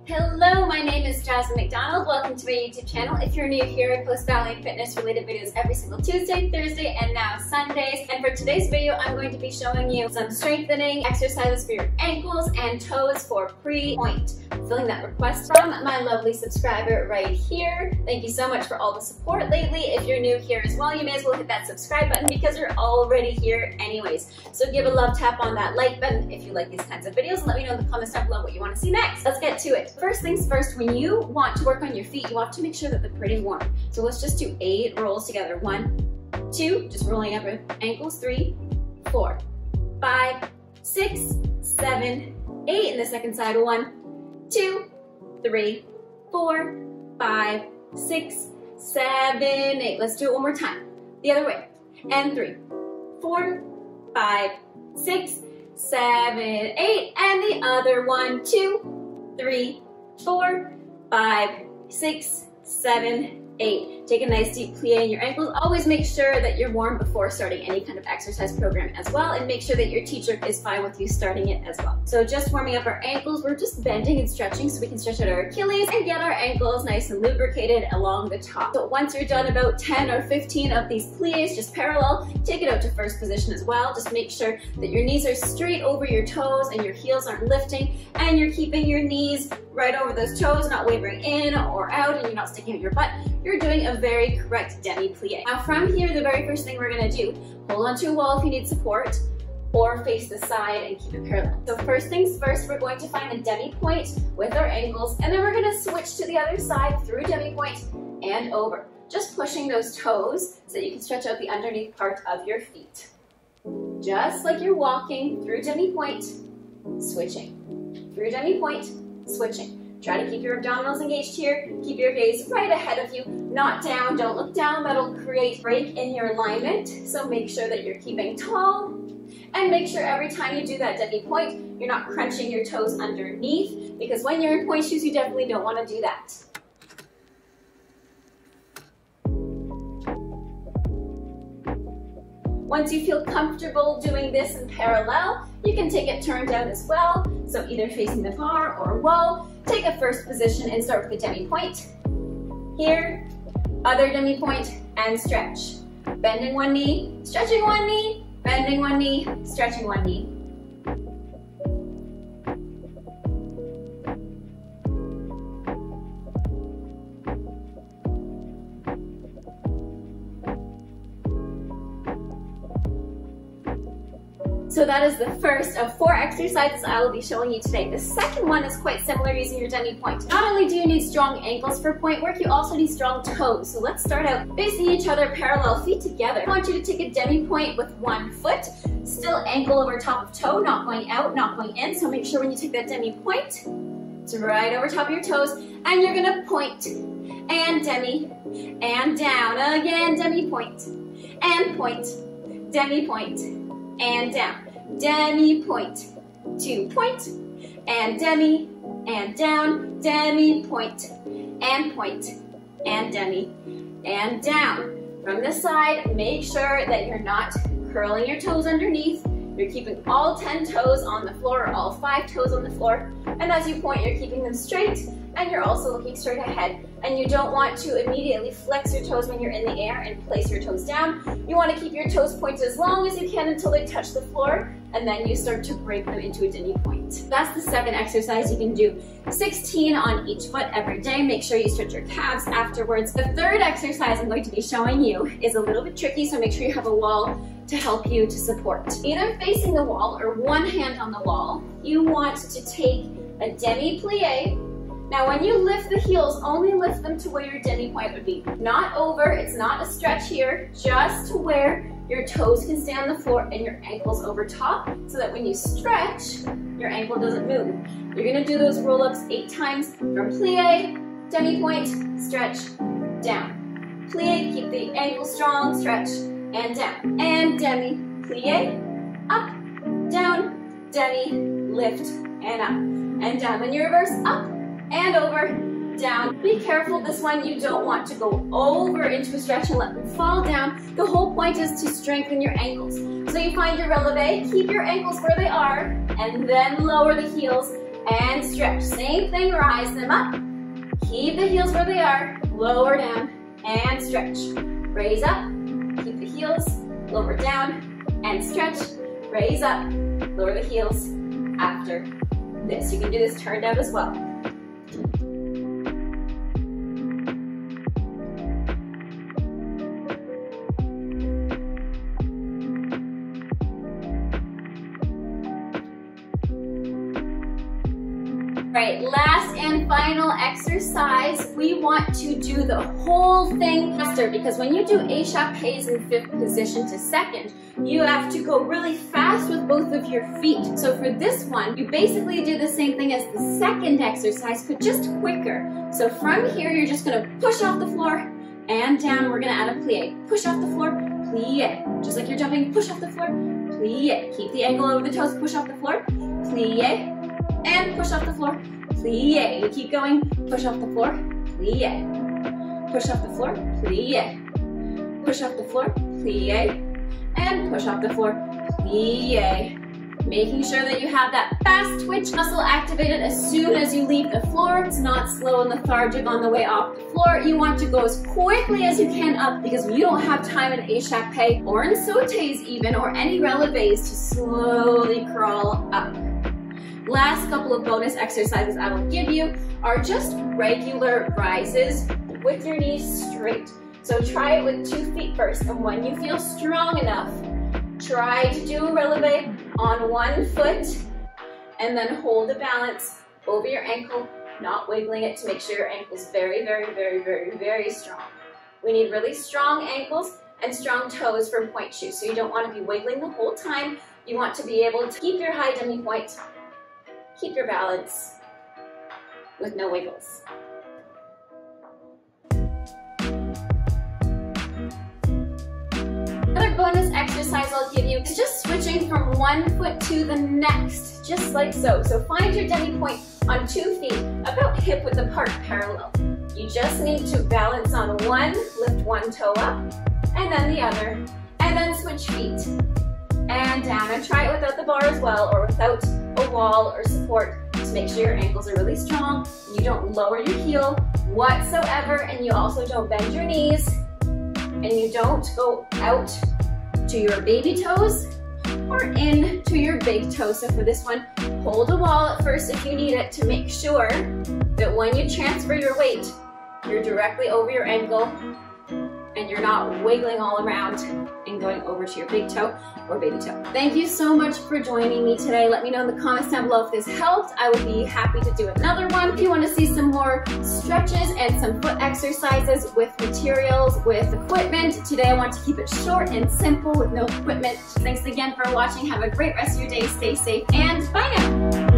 Hello, my name is Jasmine McDonald. Welcome to my YouTube channel. If you're new here, I post ballet and fitness related videos every single Tuesday, Thursday, and now Sundays. And for today's video, I'm going to be showing you some strengthening exercises for your ankles and toes for pre-point. Filling that request from my lovely subscriber right here. Thank you so much for all the support lately. If you're new here as well, you may as well hit that subscribe button because you're already here anyways. So give a love tap on that like button if you like these kinds of videos and let me know in the comments down below what you want to see next. Let's get to it. First things first, when you want to work on your feet, you have to make sure that they're pretty warm. So let's just do 8 rolls together. 1, 2, just rolling up your ankles. 3, 4, 5, 6, 7, 8. And the second side. 1, 2, 3, 4, 5, 6, 7, 8. Let's do it one more time. The other way. And 3, 4, 5, 6, 7, 8. And the other. 1, 2, 3, 4, 5, 6, 7, 8. Take a nice deep plie in your ankles. Always make sure that you're warm before starting any kind of exercise program as well, and make sure that your teacher is fine with you starting it as well. So just warming up our ankles, we're just bending and stretching so we can stretch out our Achilles and get our ankles nice and lubricated along the top. So once you're done about 10 or 15 of these plies, just parallel, take it out to first position as well. Just make sure that your knees are straight over your toes and your heels aren't lifting, and you're keeping your knees right over those toes, not wavering in or out, and you're not sticking out your butt. You're doing a very correct demi plie. Now from here, the very first thing we're gonna do, hold onto a wall if you need support, or face the side and keep it parallel. So first things first, we're going to find a demi point with our ankles, and then we're gonna switch to the other side through demi point and over. Just pushing those toes so that you can stretch out the underneath part of your feet. Just like you're walking through demi point, switching. Through demi point, switching. Try to keep your abdominals engaged here. Keep your gaze right ahead of you, not down. Don't look down. That'll create break in your alignment. So make sure that you're keeping tall, and make sure every time you do that demi point, you're not crunching your toes underneath, because when you're in point shoes, you definitely don't want to do that. Once you feel comfortable doing this in parallel, you can take it turned out as well. So either facing the bar or wall. Take a first position and start with the demi point. Here, other demi point, and stretch. Bending one knee, stretching one knee, bending one knee, stretching one knee. So that is the first of 4 exercises I will be showing you today. The second one is quite similar using your demi point. Not only do you need strong ankles for point work, you also need strong toes. So let's start out facing each other, parallel, feet together. I want you to take a demi point with one foot, still ankle over top of toe, not going out, not going in. So make sure when you take that demi point, it's right over top of your toes, and you're gonna point, and demi, and down. Again, demi point, and point, demi point, and down. Demi point, 2 point, and demi, and down, demi point, and demi, and down. From this side, make sure that you're not curling your toes underneath. You're keeping all 10 toes on the floor, or all 5 toes on the floor. And as you point, you're keeping them straight, and you're also looking straight ahead. And you don't want to immediately flex your toes when you're in the air and place your toes down. You want to keep your toes pointed as long as you can until they touch the floor, and then you start to break them into a demi point. That's the second exercise. You can do 16 on each foot every day. Make sure you stretch your calves afterwards. The third exercise I'm going to be showing you is a little bit tricky, so make sure you have a wall to help you to support. Either facing the wall or one hand on the wall, you want to take a demi plie. Now when you lift the heels, only lift them to where your demi point would be. Not over, it's not a stretch here, just to where your toes can stay on the floor and your ankles over top, so that when you stretch, your ankle doesn't move. You're gonna do those roll-ups 8 times from plie, demi point, stretch, down. Plie, keep the ankle strong, stretch, and down. And demi, plie, up, down, demi, lift, and up, and down. When you reverse, up, and over, down. Be careful this one, you don't want to go over into a stretch and let them fall down. The whole point is to strengthen your ankles. So you find your releve, keep your ankles where they are, and then lower the heels and stretch. Same thing, rise them up. Keep the heels where they are, lower down, and stretch. Raise up, keep the heels, lower down, and stretch. Raise up, lower the heels after this. You can do this turned out as well. Right, last and final exercise, we want to do the whole thing faster because when you do échappés in 5th position to 2nd, you have to go really fast with both of your feet. So for this one, you basically do the same thing as the 2nd exercise, but just quicker. So from here, you're just gonna push off the floor and down. We're gonna add a plie. Push off the floor, plie. Just like you're jumping, push off the floor, plie. Keep the angle over the toes, push off the floor, plie. And push off the floor, plie. You keep going, push off the floor, plie. Push off the floor, plie. Push off the floor, plie. And push off the floor, plie. Making sure that you have that fast twitch muscle activated as soon as you leave the floor. It's not slow and lethargic on the way off the floor. You want to go as quickly as you can up because you don't have time in échappé or in sautés even or any relevés to slowly crawl up. Last couple of bonus exercises I will give you are just regular rises with your knees straight. So try it with 2 feet first, and when you feel strong enough, try to do a releve on 1 foot and then hold the balance over your ankle, not wiggling it to make sure your ankle's very, very, very, very, very strong. We need really strong ankles and strong toes for point shoes, so you don't want to be wiggling the whole time. You want to be able to keep your high demi point, keep your balance with no wiggles. Another bonus exercise I'll give you is just switching from 1 foot to the next, just like so. So find your demi point on 2 feet, about hip width apart, parallel. You just need to balance on one, lift one toe up, and then the other, and then switch feet. And down, and try it without the bar as well, or without a wall or support. Just make sure your ankles are really strong, you don't lower your heel whatsoever, and you also don't bend your knees, and you don't go out to your baby toes or in to your big toes. So for this one, hold a wall at first if you need it to make sure that when you transfer your weight, you're directly over your ankle and you're not wiggling all around and going over to your big toe or baby toe. Thank you so much for joining me today. Let me know in the comments down below if this helped. I would be happy to do another one. If you want to see some more stretches and some foot exercises with materials, with equipment, today I want to keep it short and simple with no equipment. Thanks again for watching. Have a great rest of your day. Stay safe and bye now.